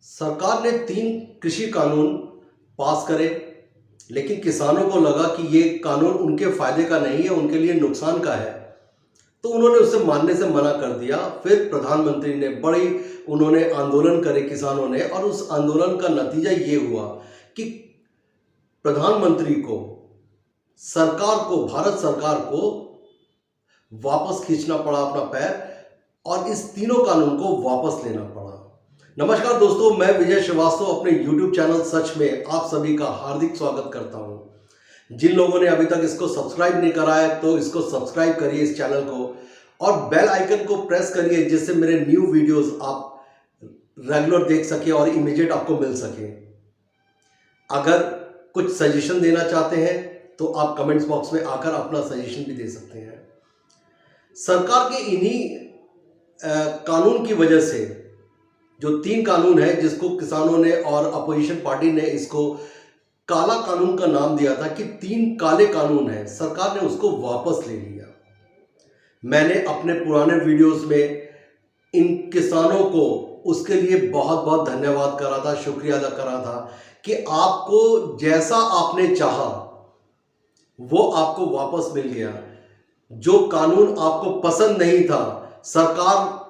सरकार ने 3 कृषि कानून पास करे, लेकिन किसानों को लगा कि ये कानून उनके फायदे का नहीं है, उनके लिए नुकसान का है, तो उन्होंने उसे मानने से मना कर दिया। फिर प्रधानमंत्री ने उन्होंने आंदोलन करे किसानों ने, और उस आंदोलन का नतीजा ये हुआ कि प्रधानमंत्री को, भारत सरकार को वापस खींचना पड़ा अपना पैर, और इस तीनों कानून को वापस लेना पड़ा। नमस्कार दोस्तों, मैं विजय श्रीवास्तव अपने YouTube चैनल सच में आप सभी का हार्दिक स्वागत करता हूं। जिन लोगों ने अभी तक इसको सब्सक्राइब नहीं करा है तो इसको सब्सक्राइब करिए इस चैनल को, और बेल आइकन को प्रेस करिए, जिससे मेरे न्यू वीडियोस आप रेगुलर देख सके और इमीडिएट आपको मिल सके। अगर कुछ सजेशन देना चाहते हैं तो आप कमेंट्स बॉक्स में आकर अपना सजेशन भी दे सकते हैं। सरकार के इन्हीं कानून की वजह से, जो 3 कानून है जिसको किसानों ने और अपोजिशन पार्टी ने इसको काला कानून का नाम दिया था कि 3 काले कानून है, सरकार ने उसको वापस ले लिया। मैंने अपने पुराने वीडियोस में इन किसानों को उसके लिए बहुत बहुत धन्यवाद करा था, शुक्रिया अदा करा था कि आपको जैसा आपने चाहा वो आपको वापस मिल गया। जो कानून आपको पसंद नहीं था, सरकार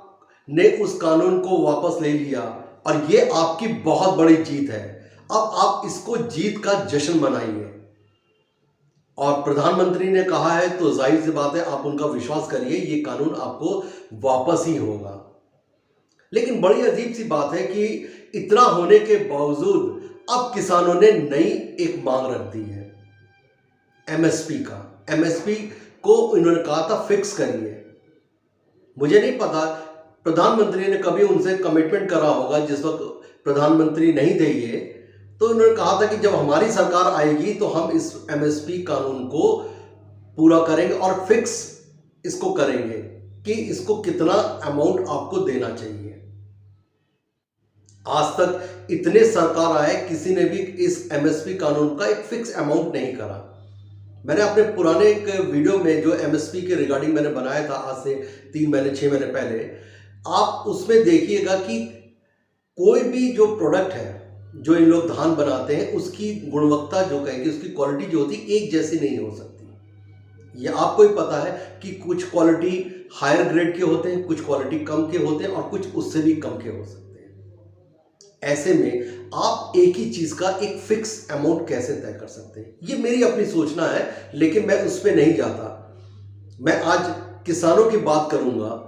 ने उस कानून को वापस ले लिया, और ये आपकी बहुत बड़ी जीत है। अब आप इसको जीत का जश्न मनाइए। और प्रधानमंत्री ने कहा है तो जाहिर सी बात है, आप उनका विश्वास करिए, ये कानून आपको वापस ही होगा। लेकिन बड़ी अजीब सी बात है कि इतना होने के बावजूद अब किसानों ने नई एक मांग रख दी है एमएसपी का। एमएसपी को इन्होंने कहा था फिक्स करिए। मुझे नहीं पता प्रधानमंत्री ने कभी उनसे कमिटमेंट करा होगा, जिस वक्त प्रधानमंत्री नहीं थे ये, तो उन्होंने कहा था कि जब हमारी सरकार आएगी तो हम इस एमएसपी कानून को पूरा करेंगे और फिक्स इसको करेंगे कि इसको कितना अमाउंट आपको देना चाहिए। आज तक इतने सरकार आए, किसी ने भी इस एमएसपी कानून का एक फिक्स अमाउंट नहीं करा। मैंने अपने पुराने एक वीडियो में जो एमएसपी के रिगार्डिंग मैंने बनाया था आज से 3 महीने 6 महीने पहले, आप उसमें देखिएगा कि कोई भी जो प्रोडक्ट है जो इन लोग धान बनाते हैं, उसकी गुणवत्ता जो कहेंगे, उसकी क्वालिटी जो होती है एक जैसी नहीं हो सकती। ये आपको ही पता है कि कुछ क्वालिटी हायर ग्रेड के होते हैं, कुछ क्वालिटी कम के होते हैं, और कुछ उससे भी कम के हो सकते हैं। ऐसे में आप एक ही चीज का एक फिक्स अमाउंट कैसे तय कर सकते हैं? ये मेरी अपनी सोचना है, लेकिन मैं उस पर नहीं जाता। मैं आज किसानों की बात करूंगा।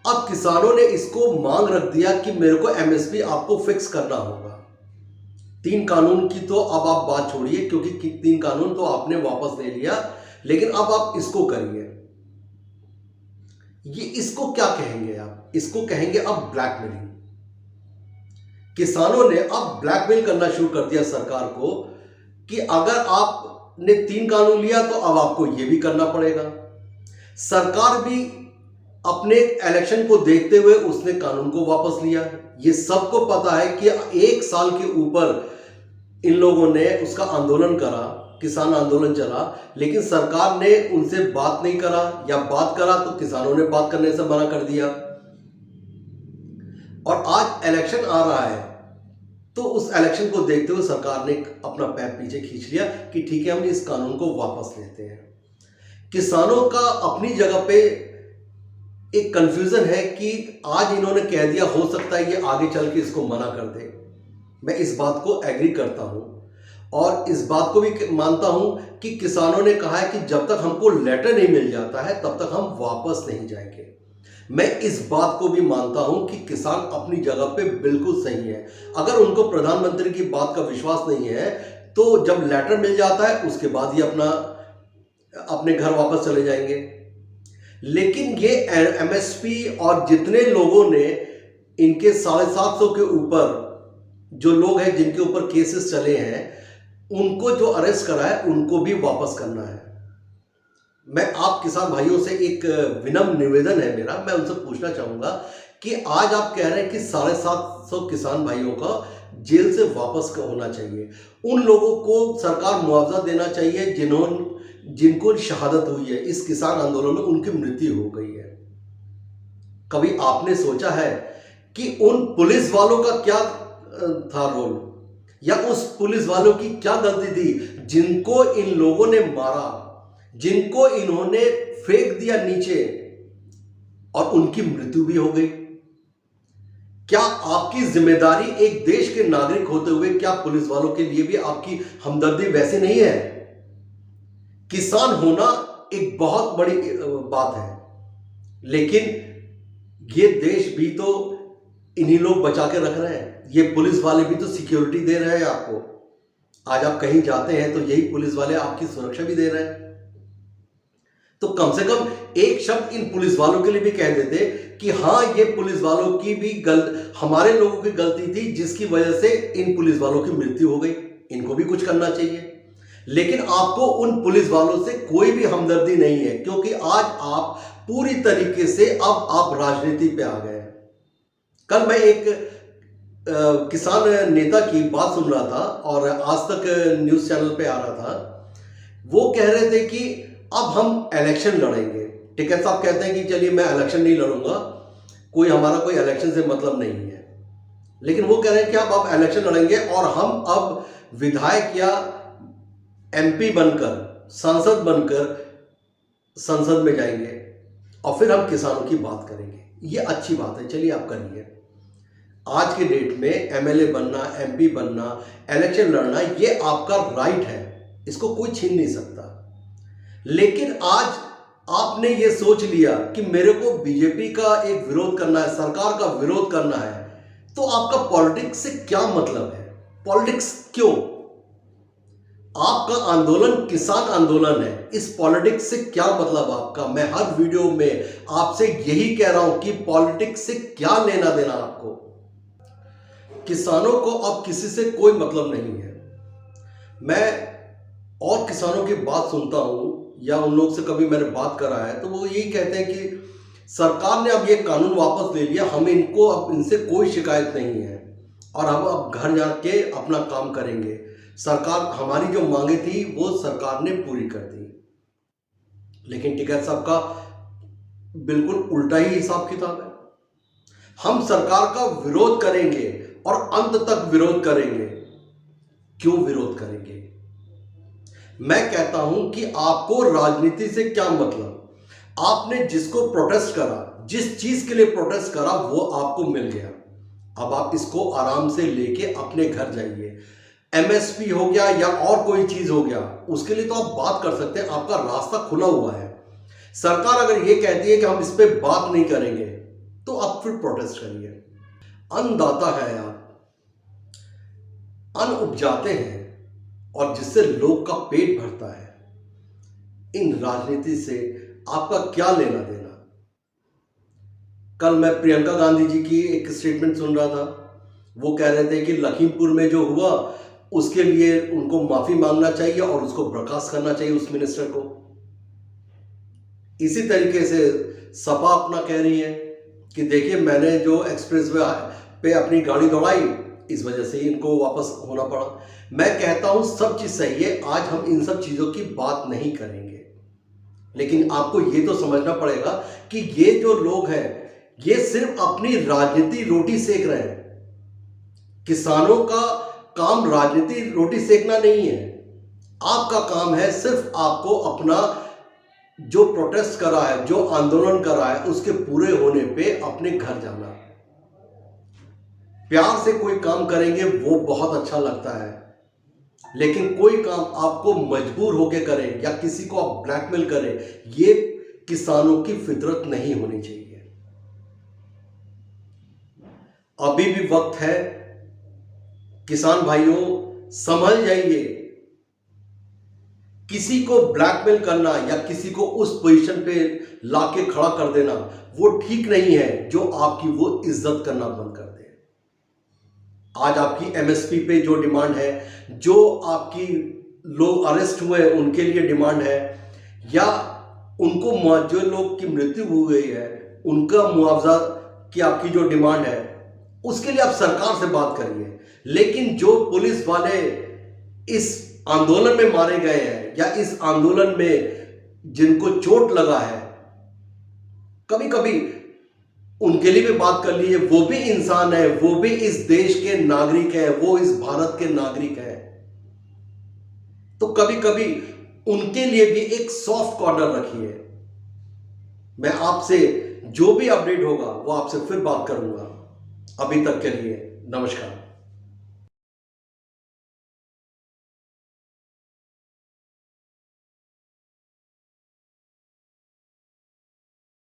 अब किसानों ने इसको मांग रख दिया कि मेरे को एमएसपी आपको फिक्स करना होगा। 3 कानून की तो अब आप बात छोड़िए, क्योंकि 3 कानून तो आपने वापस ले लिया, लेकिन अब आप इसको करिए। ये इसको क्या कहेंगे आप? इसको कहेंगे अब ब्लैकमेलिंग। किसानों ने अब ब्लैकमेल करना शुरू कर दिया सरकार को कि अगर आपने 3 कानून लिया तो अब आपको यह भी करना पड़ेगा। सरकार भी अपने इलेक्शन को देखते हुए उसने कानून को वापस लिया। ये सबको पता है कि 1 साल के ऊपर इन लोगों ने उसका आंदोलन करा, किसान आंदोलन चला, लेकिन सरकार ने उनसे बात नहीं करा, या बात करा तो किसानों ने बात करने से मना कर दिया। और आज इलेक्शन आ रहा है, तो उस इलेक्शन को देखते हुए सरकार ने अपना पैर पीछे खींच लिया कि ठीक है, हम इस कानून को वापस लेते हैं। किसानों का अपनी जगह पे एक कंफ्यूजन है कि आज इन्होंने कह दिया, हो सकता है ये आगे चल के इसको मना कर दे। मैं इस बात को एग्री करता हूं, और इस बात को भी मानता हूं कि किसानों ने कहा है कि जब तक हमको लेटर नहीं मिल जाता है तब तक हम वापस नहीं जाएंगे। मैं इस बात को भी मानता हूं कि किसान अपनी जगह पे बिल्कुल सही है। अगर उनको प्रधानमंत्री की बात का विश्वास नहीं है, तो जब लेटर मिल जाता है उसके बाद ही अपने घर वापस चले जाएंगे। लेकिन ये एमएसपी और जितने लोगों ने इनके 750 के ऊपर जो लोग हैं जिनके ऊपर केसेस चले हैं, उनको जो अरेस्ट करा है उनको भी वापस करना है। मैं आप किसान भाइयों से एक विनम्र निवेदन है मेरा, मैं उनसे पूछना चाहूंगा कि आज आप कह रहे हैं कि 750 किसान भाइयों का जेल से वापस होना चाहिए। उन लोगों को सरकार मुआवजा देना चाहिए जिनको शहादत हुई है इस किसान आंदोलन में, उनकी मृत्यु हो गई है। कभी आपने सोचा है कि उन पुलिस वालों का क्या था रोल, या उस पुलिस वालों की क्या गलती थी जिनको इन लोगों ने मारा, जिनको इन्होंने फेंक दिया नीचे और उनकी मृत्यु भी हो गई। क्या आपकी जिम्मेदारी एक देश के नागरिक होते हुए क्या पुलिस वालों के लिए भी आपकी हमदर्दी वैसे नहीं है? किसान होना एक बहुत बड़ी बात है, लेकिन ये देश भी तो इन्हीं लोग बचा के रख रहे हैं। ये पुलिस वाले भी तो सिक्योरिटी दे रहे हैं आपको। आज आप कहीं जाते हैं तो यही पुलिस वाले आपकी सुरक्षा भी दे रहे हैं। तो कम से कम एक शब्द इन पुलिस वालों के लिए भी कह देते कि हाँ, ये पुलिस वालों की भी हमारे लोगों की गलती थी जिसकी वजह से इन पुलिस वालों की मृत्यु हो गई, इनको भी कुछ करना चाहिए। लेकिन आपको उन पुलिस वालों से कोई भी हमदर्दी नहीं है, क्योंकि आज आप पूरी तरीके से अब आप राजनीति पे आ गए हैं। कल मैं एक किसान नेता की बात सुन रहा था और आज तक न्यूज़ चैनल पे आ रहा था। वो कह रहे थे कि अब हम इलेक्शन लड़ेंगे। टिकैत साहब कहते हैं कि चलिए मैं इलेक्शन नहीं लड़ूंगा, हमारा कोई इलेक्शन से मतलब नहीं है। लेकिन वो कह रहे हैं कि अब आप इलेक्शन लड़ेंगे और हम अब विधायक या एमपी बनकर, सांसद बनकर संसद में जाएंगे और फिर हम किसानों की बात करेंगे। ये अच्छी बात है, चलिए आप करिए। आज के डेट में एमएलए बनना, एमपी बनना, इलेक्शन लड़ना, ये आपका राइट है, इसको कोई छीन नहीं सकता। लेकिन आज आपने ये सोच लिया कि मेरे को बीजेपी का एक विरोध करना है, सरकार का विरोध करना है, तो आपका पॉलिटिक्स से क्या मतलब है? पॉलिटिक्स क्यों? आपका आंदोलन किसान आंदोलन है, इस पॉलिटिक्स से क्या मतलब आपका? मैं हर वीडियो में आपसे यही कह रहा हूं कि पॉलिटिक्स से क्या लेना देना आपको। किसानों को अब किसी से कोई मतलब नहीं है। मैं और किसानों की बात सुनता हूं या उन लोग से कभी मैंने बात करा है तो वो यही कहते हैं कि सरकार ने अब ये कानून वापस ले लिया, हम इनको अब इनसे कोई शिकायत नहीं है और हम अब घर जाके अपना काम करेंगे। सरकार हमारी जो मांगे थी वो सरकार ने पूरी कर दी। लेकिन टिकैत साहब का बिल्कुल उल्टा ही हिसाब किताब है। हम सरकार का विरोध करेंगे और अंत तक विरोध करेंगे। क्यों विरोध करेंगे? मैं कहता हूं कि आपको राजनीति से क्या मतलब? आपने जिसको प्रोटेस्ट करा, जिस चीज के लिए प्रोटेस्ट करा, वो आपको मिल गया। अब आप इसको आराम से लेके अपने घर जाइए। एमएसपी हो गया या और कोई चीज हो गया, उसके लिए तो आप बात कर सकते हैं, आपका रास्ता खुला हुआ है। सरकार अगर ये कहती है कि हम इस पे बात नहीं करेंगे, तो आप फिर प्रोटेस्ट करिए। अन्नदाता है आप, अन्न उपजाते हैं और जिससे लोग का पेट भरता है। इन राजनीति से आपका क्या लेना देना? कल मैं प्रियंका गांधी जी की एक स्टेटमेंट सुन रहा था। वो कह रहे थे कि लखीमपुर में जो हुआ उसके लिए उनको माफी मांगना चाहिए और उसको बर्खास्त करना चाहिए, उस मिनिस्टर को। इसी तरीके से सपा अपना कह रही है कि देखिए मैंने जो एक्सप्रेसवे पे अपनी गाड़ी दौड़ाई, इस वजह से ही इनको वापस होना पड़ा। मैं कहता हूं सब चीज सही है, आज हम इन सब चीजों की बात नहीं करेंगे। लेकिन आपको ये तो समझना पड़ेगा कि ये जो लोग हैं ये सिर्फ अपनी राजनीति रोटी सेक रहे हैं। किसानों का काम राजनीति रोटी सेकना नहीं है। आपका काम है सिर्फ आपको अपना जो प्रोटेस्ट करा है, जो आंदोलन करा है, उसके पूरे होने पे अपने घर जाना। प्यार से कोई काम करेंगे वो बहुत अच्छा लगता है, लेकिन कोई काम आपको मजबूर होकर करें या किसी को आप ब्लैकमेल करें, ये किसानों की फितरत नहीं होनी चाहिए। अभी भी वक्त है, किसान भाइयों समझ जाइए। किसी को ब्लैकमेल करना या किसी को उस पोजीशन पे लाके खड़ा कर देना वो ठीक नहीं है जो आपकी वो इज्जत करना बंद कर दे। आज आपकी एमएसपी पे जो डिमांड है, जो आपकी लोग अरेस्ट हुए उनके लिए डिमांड है, या उनको जो लोग की मृत्यु हो गई है उनका मुआवजा की आपकी जो डिमांड है, उसके लिए आप सरकार से बात करिए। लेकिन जो पुलिस वाले इस आंदोलन में मारे गए हैं या इस आंदोलन में जिनको चोट लगा है, कभी कभी उनके लिए भी बात कर लीजिए, वो भी इंसान है, वो भी इस देश के नागरिक है, वो इस भारत के नागरिक है। तो कभी कभी उनके लिए भी एक सॉफ्ट कॉर्नर रखिए। मैं आपसे जो भी अपडेट होगा वो आपसे फिर बात करूंगा। अभी तक के लिए नमस्कार।